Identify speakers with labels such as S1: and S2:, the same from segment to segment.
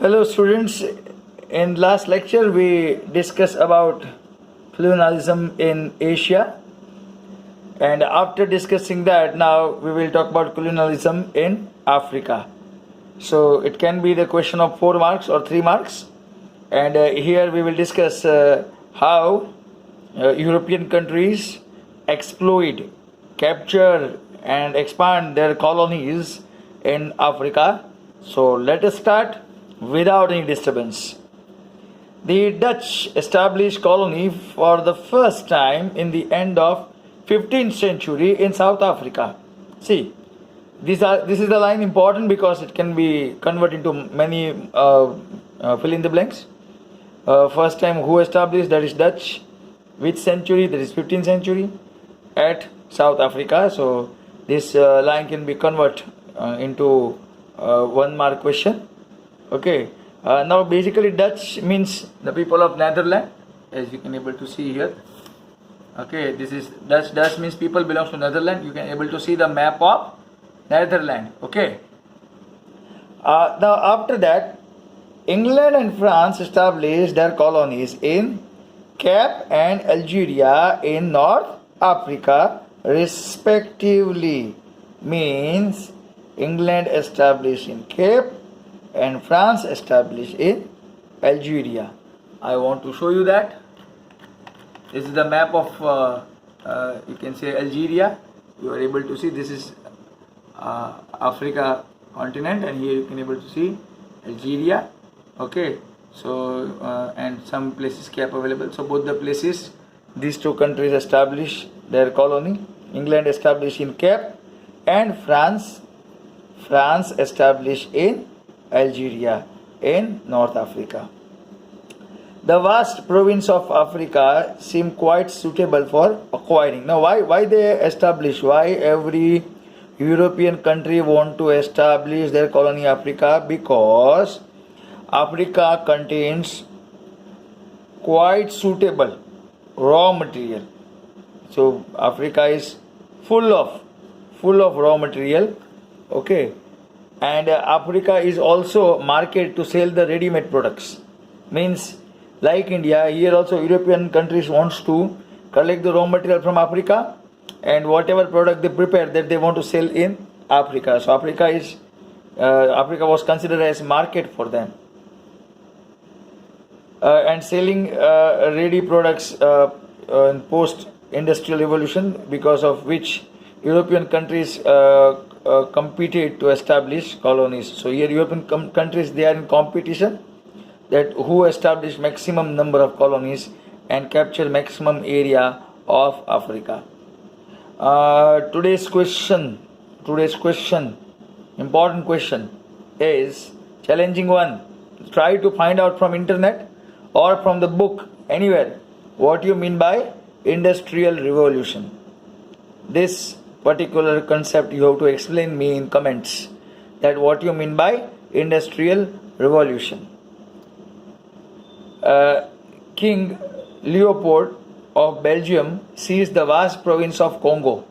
S1: Hello students, in last lecture we discussed about colonialism in Asia, and after discussing that now we will talk about colonialism in Africa. So it can be the question of 4 marks or 3 marks, and here we will discuss how European countries exploit, capture and expand their colonies in Africa. So let us start without any disturbance. The Dutch established colony for the first time in the end of 15th century in South Africa. See, this is the line important because it can be converted into many fill in the blanks. First time who established, that is Dutch. Which century, that is 15th century at South Africa. So this line can be converted into 1 mark question. Okay, now basically Dutch means the people of Netherlands, as you can able to see here. Okay, this is Dutch. Dutch means people belongs to Netherlands. You can able to see the map of Netherlands. Okay. Now after that, England and France established their colonies in Cape and Algeria in North Africa respectively. Means England established in Cape and France established in Algeria. I want to show you that. This is the map of you can say Algeria. You are able to see this is Africa continent, and here you can able to see Algeria. Okay, so and some places Cape available. So both the places, these two countries established their colony. England established in Cape and France established in Algeria in North Africa. The vast province of Africa seemed quite suitable for acquiring. Now why they establish, why every European country want to establish their colony Africa? Because Africa contains quite suitable raw material. So Africa is full of raw material. Okay, and Africa is also market to sell the ready-made products. Means like India, here also European countries wants to collect the raw material from Africa, and whatever product they prepare that they want to sell in Africa. So Africa was considered as market for them. And selling ready products in post-industrial revolution, because of which European countries competed to establish colonies. So here European countries, they are in competition that who established maximum number of colonies and capture maximum area of Africa. Today's question, important question is challenging one. Try to find out from internet or from the book anywhere what you mean by industrial revolution. This particular concept you have to explain me in comments, that what you mean by industrial revolution. King Leopold of Belgium seized the vast province of Congo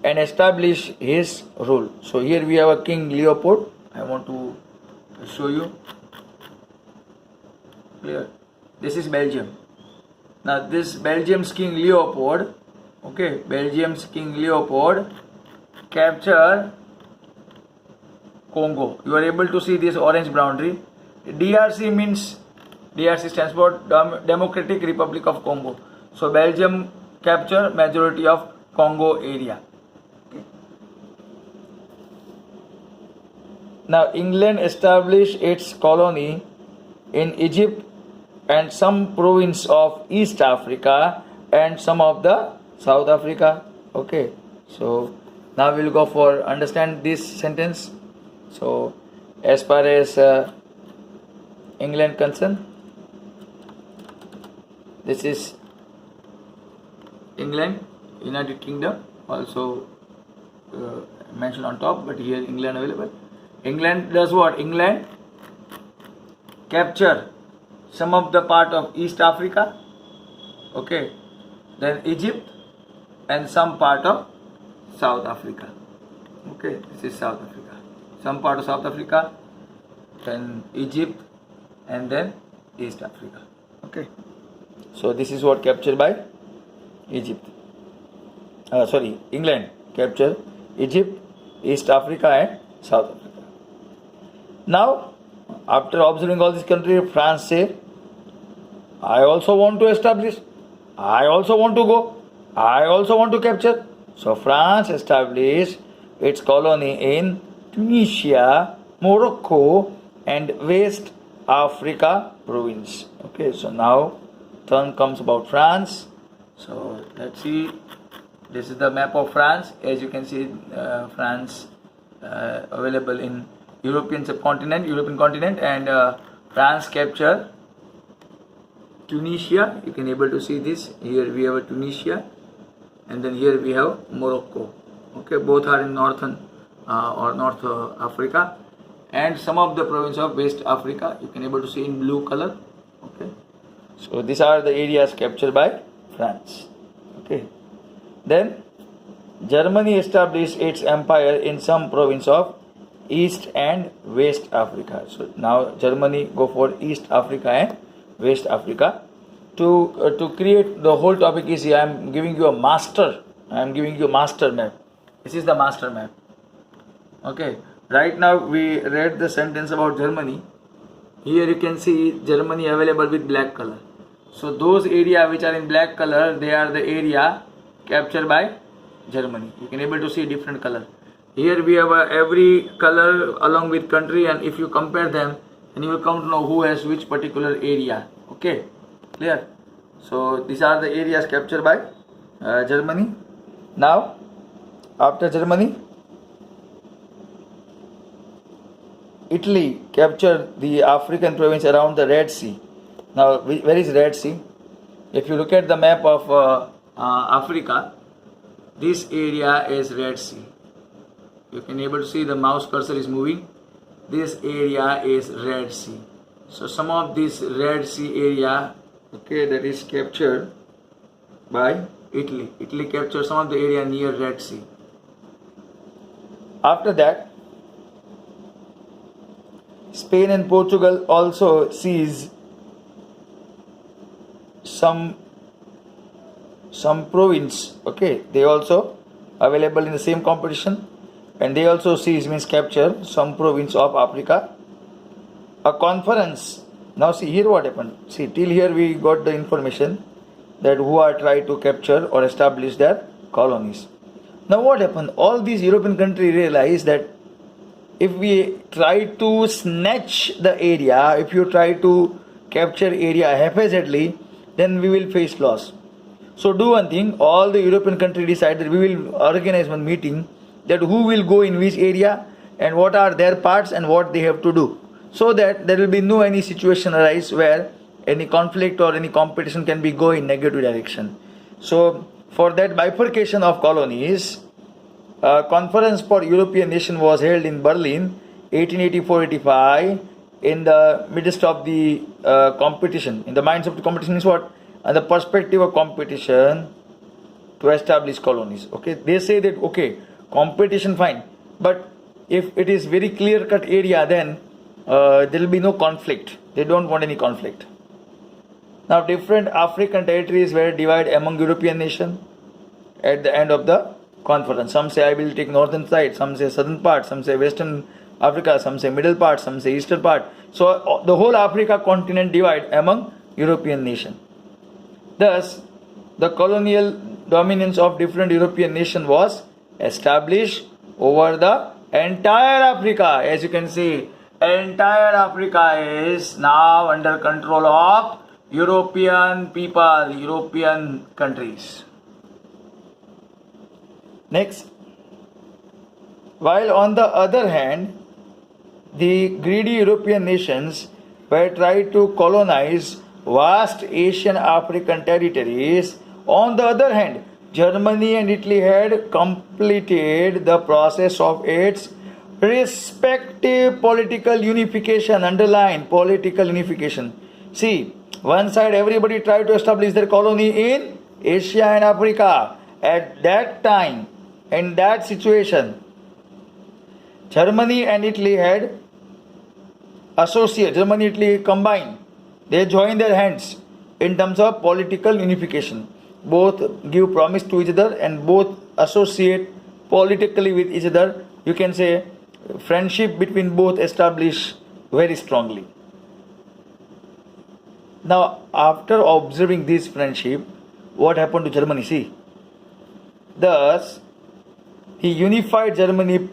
S1: and established his rule. So here we have a King Leopold. I want to show you clear. This is Belgium. Now this Belgium's King Leopold, okay, Belgium's King Leopold capture Congo. You are able to see this orange boundary. DRC means, DRC stands for Democratic Republic of Congo. So Belgium capture majority of Congo area. Okay. Now England established its colony in Egypt and some province of East Africa and some of the South Africa. Okay, so now we'll go for understand this sentence. So as far as England concerned, this is England, United Kingdom, also mentioned on top, but here England available. England does what? England capture some of the part of East Africa, okay, then Egypt and some part of South Africa. Okay, this is South Africa. Some part of South Africa, then Egypt and then East Africa. Okay, so this is what captured by Egypt. England captured Egypt, East Africa and South Africa. Now, after observing all these countries, France say, I also want to establish, I also want to go, I also want to capture. So France established its colony in Tunisia, Morocco and West Africa province. Okay, so now turn comes about France. So let's see, this is the map of France. As you can see, France available in European continent, and France capture Tunisia. You can able to see this. Here we have a Tunisia, and then here we have Morocco. Okay, both are in northern or North Africa, and some of the province of West Africa you can able to see in blue color. Okay, so these are the areas captured by France. Okay, then Germany established its empire in some province of East and West Africa. So now Germany go for East Africa and West Africa. To create the whole topic is I am giving you a master. I am giving you a master map. This is the master map. Okay. Right now we read the sentence about Germany. Here you can see Germany available with black color. So those area which are in black color, they are the area captured by Germany. You can able to see different color. Here we have every color along with country, and if you compare them, then you will come to know who has which particular area. Okay, clear? So these are the areas captured by Germany. Now, after Germany, Italy captured the African province around the Red Sea. Now, where is Red Sea? If you look at the map of Africa, this area is Red Sea. You can able to see the mouse cursor is moving. This area is Red Sea. So some of this Red Sea area, okay, that is captured by Italy. Italy captured some of the area near Red Sea. After that, Spain and Portugal also seized some province. Okay, they also available in the same competition, and they also seized, means capture some province of Africa. A conference. Now see here what happened. See, till here we got the information that who are trying to capture or establish their colonies. Now what happened? All these European countries realized that if we try to snatch the area, if you try to capture area haphazardly, then we will face loss. So do one thing, all the European countries decided we will organize one meeting that who will go in which area and what are their parts and what they have to do, so that there will be no any situation arise where any conflict or any competition can be go in negative direction. So for that bifurcation of colonies, a conference for European nation was held in Berlin 1884-85 in the midst of the competition. In the minds of the competition is what? And the perspective of competition to establish colonies. Okay, they say that okay, competition fine, but if it is very clear cut area, then there will be no conflict. They don't want any conflict. Now different African territories were divided among European nations at the end of the conference. Some say I will take northern side, some say southern part, some say western Africa, some say middle part, some say eastern part. So the whole Africa continent divided among European nations. Thus, the colonial dominance of different European nations was established over the entire Africa. As you can see, entire Africa is now under control of European people, European countries. Next, while on the other hand, the greedy European nations were trying to colonize vast Asian African territories, on the other hand, Germany and Italy had completed the process of its respective political unification. Underline political unification. See, one side everybody tried to establish their colony in Asia and Africa. At that time, in that situation, Germany and Italy had associate, Germany, Italy combine. They join their hands in terms of political unification. Both give promise to each other and both associate politically with each other. You can say friendship between both establish very strongly. Now, after observing this friendship, what happened to Germany? See, thus, he unified Germany,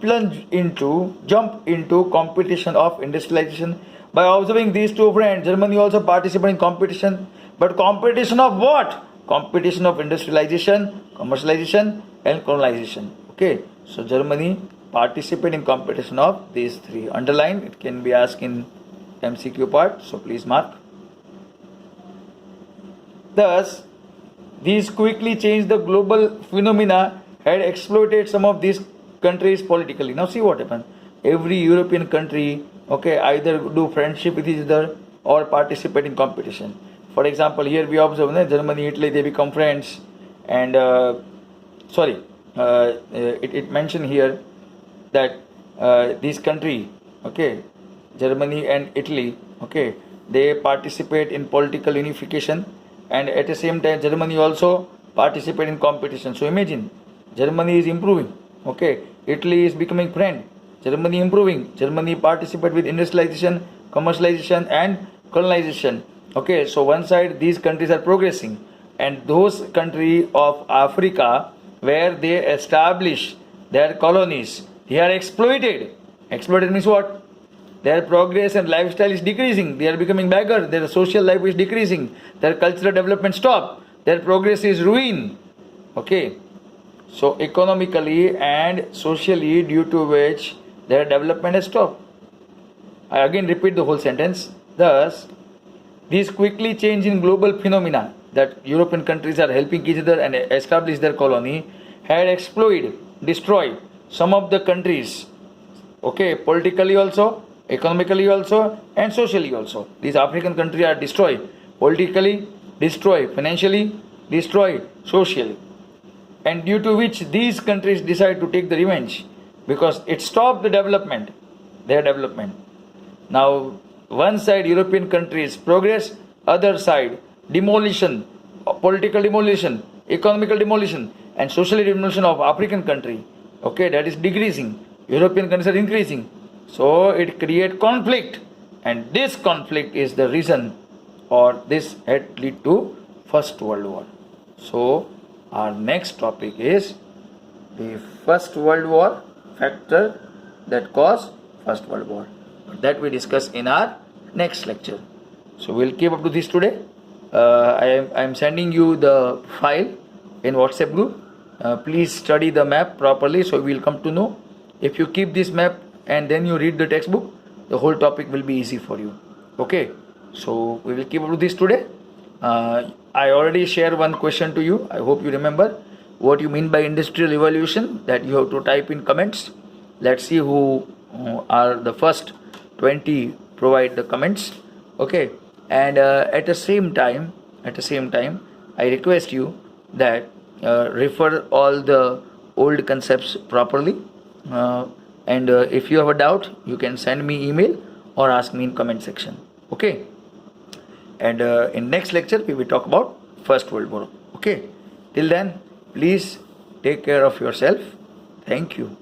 S1: jump into competition of industrialization. By observing these two friends, Germany also participated in competition. But competition of what? Competition of industrialization, commercialization, and colonization. Okay, so Germany participated in competition of these three. Underline, it can be asked in MCQ part, so please mark. Thus, these quickly changed the global phenomena, had exploited some of these countries politically. Now see what happened. Every European country, okay, either do friendship with each other or participate in competition. For example, here we observe Germany, Italy, they become friends, and it mentioned here that this country, okay, Germany and Italy, okay, they participate in political unification, and at the same time Germany also participate in competition. So imagine, Germany is improving, okay, Italy is becoming friend, Germany improving, Germany participate with industrialization, commercialization, and colonization. Okay, so one side these countries are progressing, and those countries of Africa where they establish their colonies, they are exploited. Exploited means what? Their progress and lifestyle is decreasing. They are becoming beggar. Their social life is decreasing. Their cultural development stop. Their progress is ruin. Okay. So economically and socially, due to which their development has stopped. I again repeat the whole sentence. Thus, these quickly change in global phenomena that European countries are helping each other and establish their colony had exploited, destroyed some of the countries. Okay, politically also, economically also, and socially also. These African countries are destroyed politically, destroyed financially, destroyed socially, and due to which these countries decide to take the revenge because it stopped the development, their development. Now, one side European countries progress, other side demolition, political demolition, economical demolition, and social demolition of African country. Okay, that is decreasing. European countries are increasing. So it creates conflict, and this conflict is the reason, or this had lead to First World War. So our next topic is the First World War, factor that caused First World War. That we discuss in our next lecture. So we'll keep up to this today. I am sending you the file in WhatsApp group. Please study the map properly, so we'll come to know. If you keep this map and then you read the textbook, the whole topic will be easy for you. Okay, so we will keep up to this today. I already shared one question to you. I hope you remember what you mean by industrial revolution. That you have to type in comments. Let's see who are the first 20 provide the comments. Okay, and at the same time I request you that refer all the old concepts properly, and if you have a doubt, you can send me email or ask me in comment section. Okay, and in next lecture we will talk about First World War. Okay, till then, please take care of yourself. Thank you.